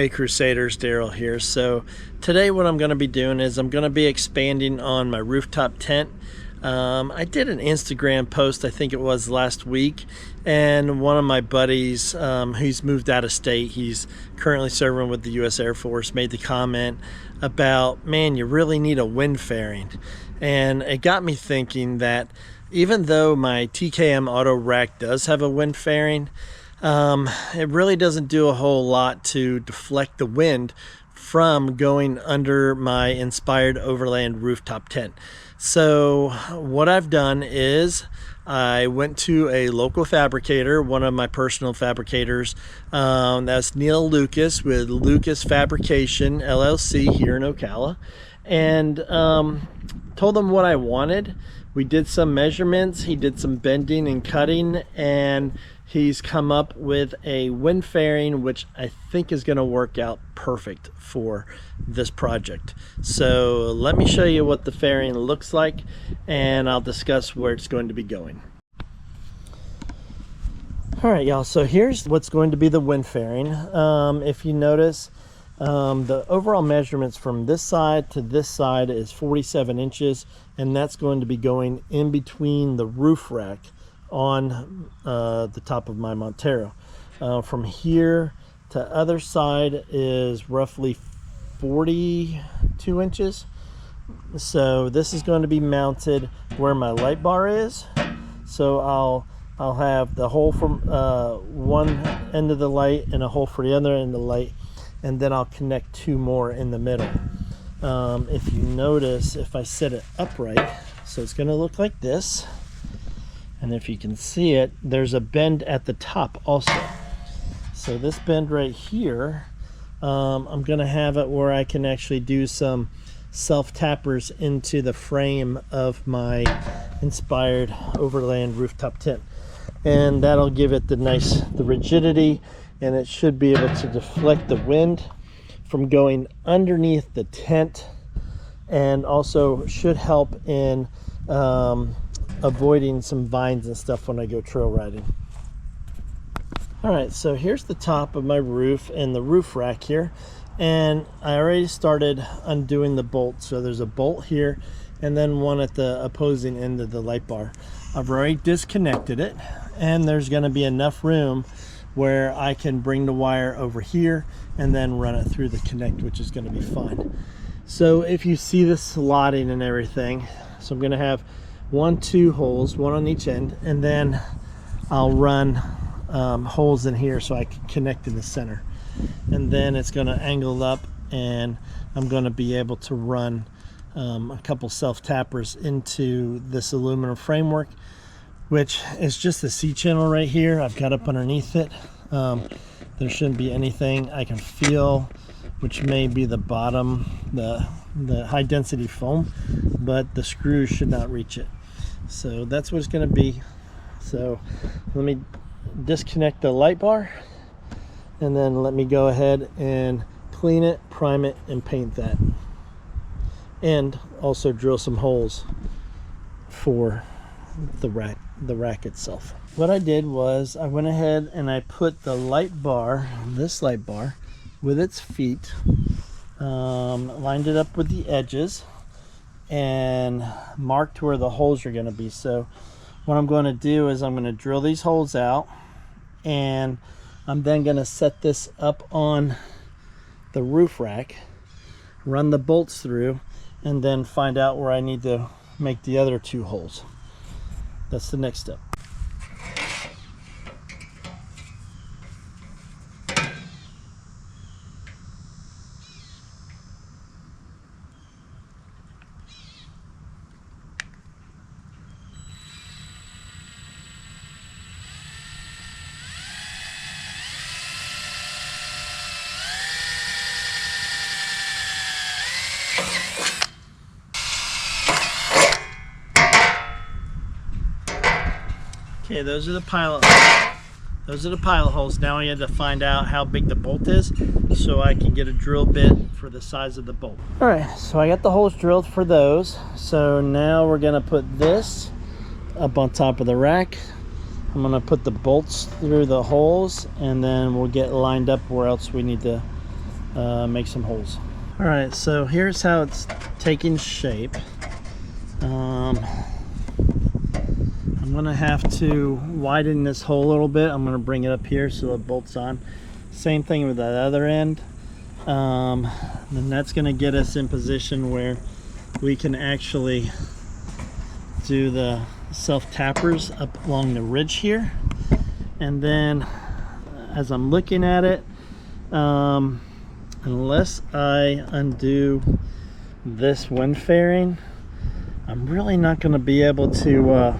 Hey Crusaders, Daryl here. So today what I'm going to be doing is I'm going to be expanding on my rooftop tent. I did an Instagram post, I think it was last week, and one of my buddies who's moved out of state, he's currently serving with the US Air Force, made the comment about, man, you really need a wind fairing. And it got me thinking that even though my TKM auto rack does have a wind fairing, it really doesn't do a whole lot to deflect the wind from going under my inspired Overland rooftop tent. So what I've done is I went to a local fabricator, one of my personal fabricators. That's Neil Lucas with Lucas Fabrication LLC here in Ocala, and told him what I wanted. We did some measurements, he did some bending and cutting, and he's come up with a wind fairing which I think is going to work out perfect for this project. So let me show you what the fairing looks like, and I'll discuss where it's going to be going. Alright y'all, so here's what's going to be the wind fairing. If you notice, the overall measurements from this side to this side is 47 inches, and that's going to be going in between the roof rack on the top of my Montero. From here to other side is roughly 42 inches. So this is going to be mounted where my light bar is. So I'll have the hole from one end of the light and a hole for the other end of the light, and then I'll connect two more in the middle. If you notice, if I set it upright, so it's going to look like this, and if you can see it, there's a bend at the top also. So this bend right here, I'm going to have it where I can actually do some self tappers into the frame of my inspired Overland rooftop tent, and that'll give it the rigidity, and it should be able to deflect the wind from going underneath the tent, and also should help in avoiding some vines and stuff when I go trail riding. Alright, so here's the top of my roof and the roof rack here, and I already started undoing the bolt. So there's a bolt here and then one at the opposing end of the light bar. I've already disconnected it, and there's going to be enough room where I can bring the wire over here and then run it through the connect, which is going to be fine. So if you see the slotting and everything, so I'm going to have two holes, one on each end, and then I'll run holes in here so I can connect in the center, and then it's going to angle up, and I'm going to be able to run a couple self tappers into this aluminum framework, which is just the C channel right here. I've got up underneath it. There shouldn't be anything I can feel, which may be the bottom, the high density foam, but the screws should not reach it. So that's what it's going to be. So let me disconnect the light bar, and then let me go ahead and clean it, prime it, and paint that, and also drill some holes for the rack itself. What I did was I went ahead and I put the light bar, this light bar, with its feet, lined it up with the edges, and marked where the holes are going to be. So what I'm going to do is I'm going to drill these holes out, and I'm then going to set this up on the roof rack, run the bolts through, and then find out where I need to make the other two holes. That's the next step. Okay, those are the pilot holes. Now I had to find out how big the bolt is so I can get a drill bit for the size of the bolt. Alright, so I got the holes drilled for those. So now we're going to put this up on top of the rack. I'm going to put the bolts through the holes, and then we'll get lined up where else we need to make some holes. All right, so here's how it's taking shape. I'm gonna have to widen this hole a little bit. I'm gonna bring it up here so it bolts on. Same thing with the other end. Then that's gonna get us in position where we can actually do the self tappers up along the ridge here. And then as I'm looking at it, unless I undo this wind fairing, I'm really not going to be able to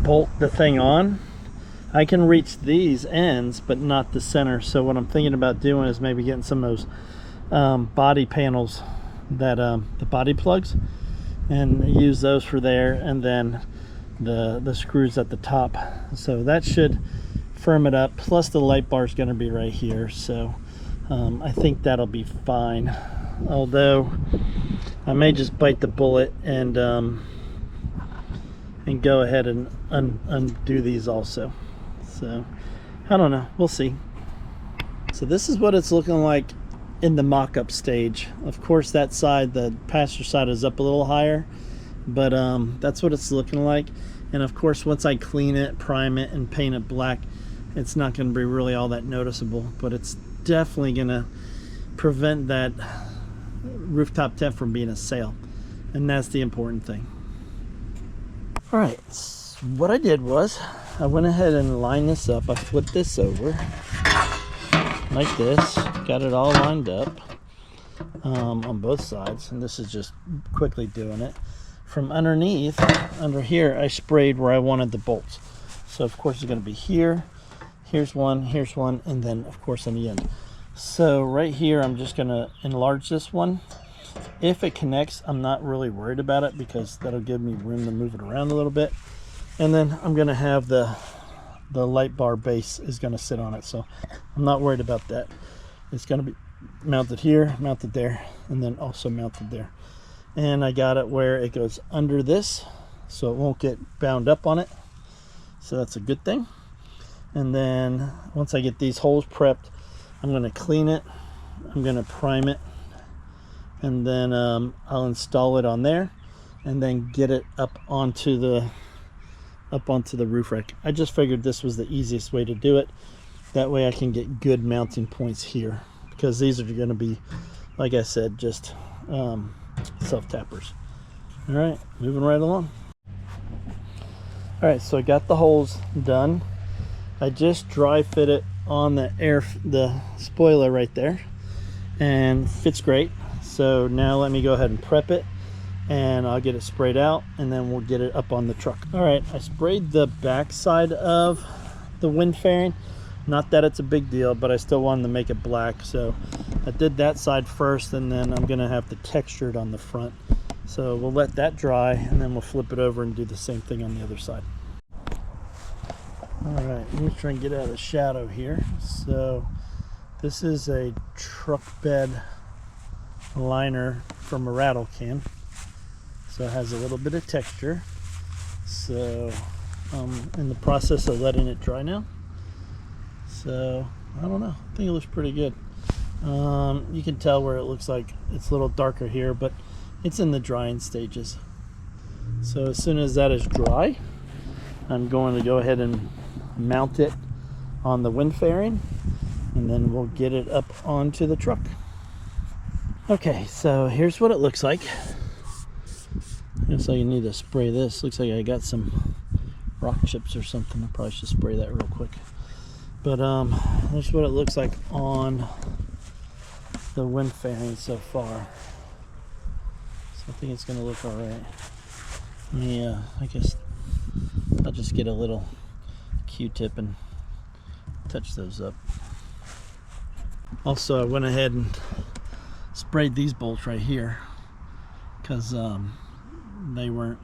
bolt the thing on. I can reach these ends but not the center, so what I'm thinking about doing is maybe getting some of those body panels, that the body plugs, and use those for there, and then the screws at the top. So that should firm it up, plus the light bar is going to be right here, so I think that'll be fine. Although I may just bite the bullet and go ahead and undo these also. So I don't know, we'll see. So this is what it's looking like in the mock-up stage. Of course that side, the passenger side, is up a little higher, but that's what it's looking like. And of course once I clean it, prime it, and paint it black, it's not going to be really all that noticeable, but it's definitely going to prevent that rooftop tent from being a sail, and that's the important thing. All right, so what I did was I went ahead and lined this up. I flipped this over like this, got it all lined up on both sides, and this is just quickly doing it. From underneath, under here, I sprayed where I wanted the bolts. So of course it's going to be here, here's one, and then of course on the end. So right here I'm just going to enlarge this one. If it connects, I'm not really worried about it because that'll give me room to move it around a little bit. And then I'm going to have the light bar base is going to sit on it, so I'm not worried about that. It's going to be mounted here, mounted there, and then also mounted there. And I got it where it goes under this, so it won't get bound up on it, so that's a good thing. And then once I get these holes prepped, I'm going to clean it, I'm going to prime it, and then I'll install it on there and then get it up onto the roof rack. I just figured this was the easiest way to do it. That way I can get good mounting points here, because these are going to be, like I said, just self tappers. All right, moving right along. All right, so I got the holes done. I just dry fit it on the spoiler right there, and fits great. So now let me go ahead and prep it, and I'll get it sprayed out, and then we'll get it up on the truck. All right, I sprayed the back side of the wind fairing. Not that it's a big deal, but I still wanted to make it black, so I did that side first, and then I'm gonna have to texture it on the front. So we'll let that dry, and then we'll flip it over and do the same thing on the other side. All right, let me try and get out of the shadow here. So this is a truck bed liner from a rattle can, so it has a little bit of texture. So I'm in the process of letting it dry now. So I don't know, I think it looks pretty good. You can tell where it looks like it's a little darker here, but it's in the drying stages. So as soon as that is dry, I'm going to go ahead and mount it on the wind fairing, and then we'll get it up onto the truck. Okay, so here's what it looks like. Looks like you need to spray this. Looks like I got some rock chips or something. I probably should spray that real quick. But that's what it looks like on the wind fairing so far. So I think it's gonna look all right. Yeah, I guess I'll just get a little Q-tip and touch those up. Also, I went ahead and sprayed these bolts right here because they weren't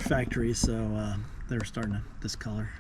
factory, so they were starting to discolor.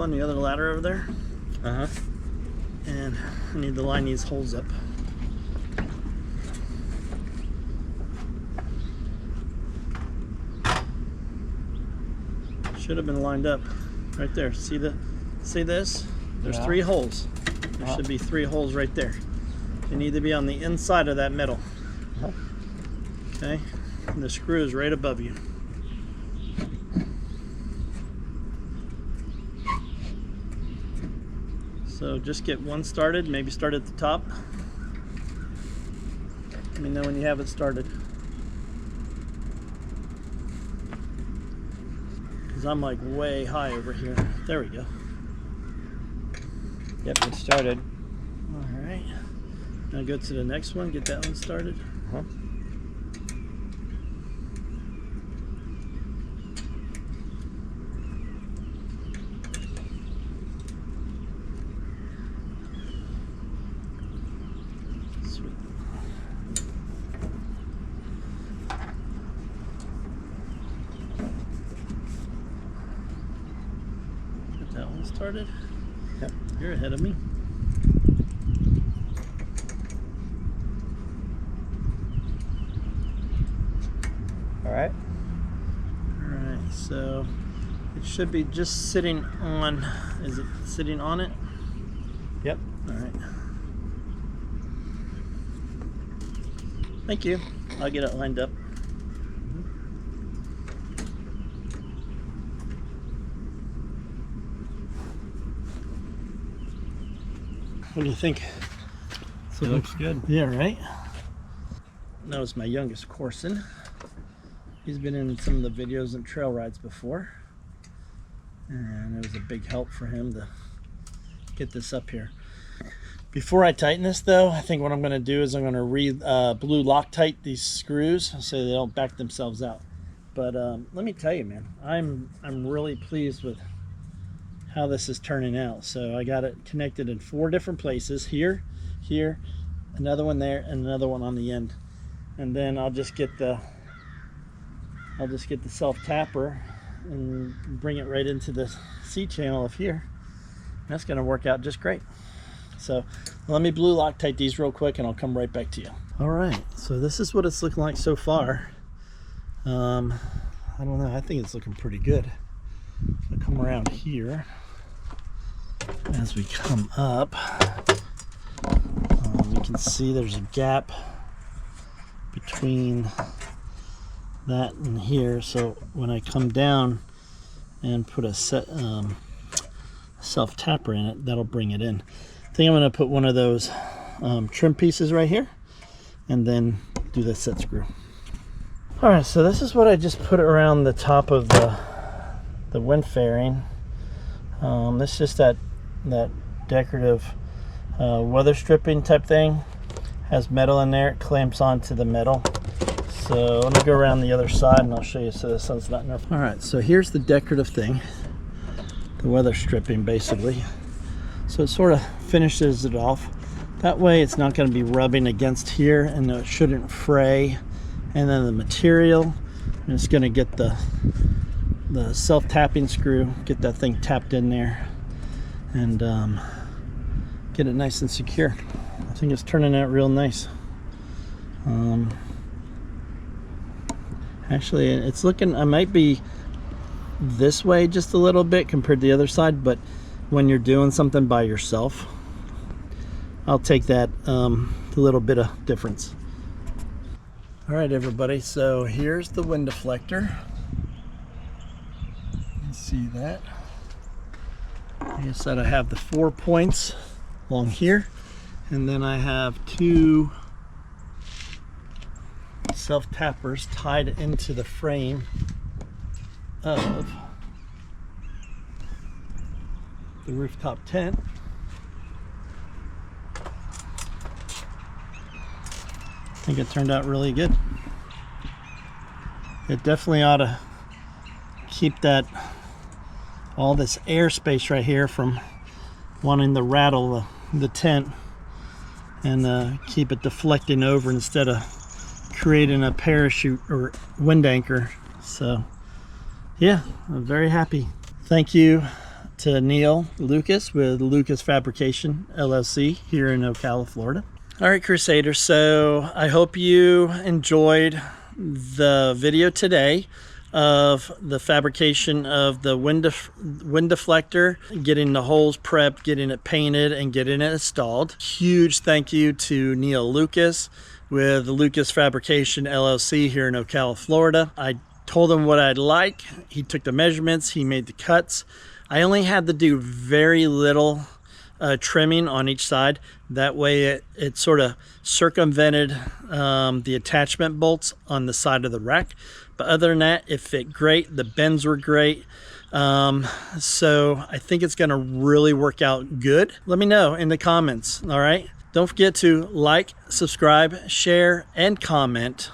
on the other ladder over there. Uh-huh. And I need to line these holes up. Should have been lined up right there. See this? There's 3 holes. There should be 3 holes right there. They need to be on the inside of that middle. Okay? And the screw is right above you. So just get one started, maybe start at the top. Let me know when you have it started. Because I'm like way high over here. There we go. Yep, it started. Alright. Now go to the next one, get that one started. Started. Yep. You're ahead of me. Alright. Alright, so it should be just sitting on, is it sitting on it? Yep. Alright. Thank you. I'll get it lined up. What do you think? It looks good. Yeah, right? That was my youngest, Corson. He's been in some of the videos and trail rides before. And it was a big help for him to get this up here. Before I tighten this though, I think what I'm going to do is I'm going to blue Loctite these screws so they don't back themselves out. But let me tell you, man, I'm really pleased with how this is turning out. So I got it connected in 4 different places, here, another one there, and another one on the end. And then I'll just get the self tapper and bring it right into the C channel of here. That's going to work out just great. So let me blue Loctite these real quick and I'll come right back to you. All right, so this is what it's looking like so far. I don't know, I think it's looking pretty good. I'll come around here. As we come up, you can see there's a gap between that and here. So when I come down and put a self tapper in it, that'll bring it in. I think I'm going to put one of those trim pieces right here and then do the set screw. All right, so this is what I just put around the top of the wind fairing. This is just that decorative weather stripping type thing. Has metal in there, it clamps onto the metal. So let me go around the other side and I'll show you so the sun's not in there. All right, so here's the decorative thing, the weather stripping basically. So it sort of finishes it off. That way it's not going to be rubbing against here and it shouldn't fray. And then the material, I'm just going to get the self-tapping screw, get that thing tapped in there and get it nice and secure. I think it's turning out real nice. Actually, it's looking, I might be this way just a little bit compared to the other side, but when you're doing something by yourself, I'll take that little bit of difference. All right, everybody, so here's the wind deflector. You see that? Like I said, I have the 4 points along here, and then I have 2 self-tappers tied into the frame of the rooftop tent. I think it turned out really good. It definitely ought to keep that all this airspace right here from wanting to rattle the tent and keep it deflecting over instead of creating a parachute or wind anchor. So yeah, I'm very happy. Thank you to Neil Lucas with Lucas Fabrication LLC here in Ocala, Florida. All right, Crusaders, so I hope you enjoyed the video today of the fabrication of the wind deflector, getting the holes prepped, getting it painted, and getting it installed. Huge thank you to Neil Lucas with Lucas Fabrication LLC here in Ocala, Florida. I told him what I'd like. He took the measurements, he made the cuts. I only had to do very little trimming on each side. That way it sort of circumvented the attachment bolts on the side of the rack. But other than that, it fit great. The bends were great. So I think it's gonna really work out good. Let me know in the comments, all right? Don't forget to like, subscribe, share, and comment.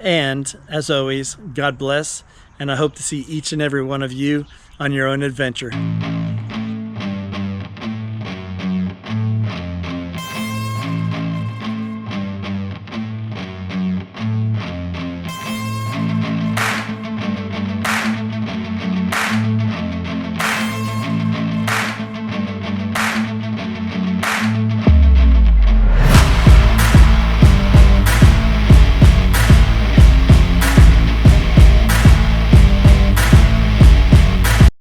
And as always, God bless, and I hope to see each and every one of you on your own adventure.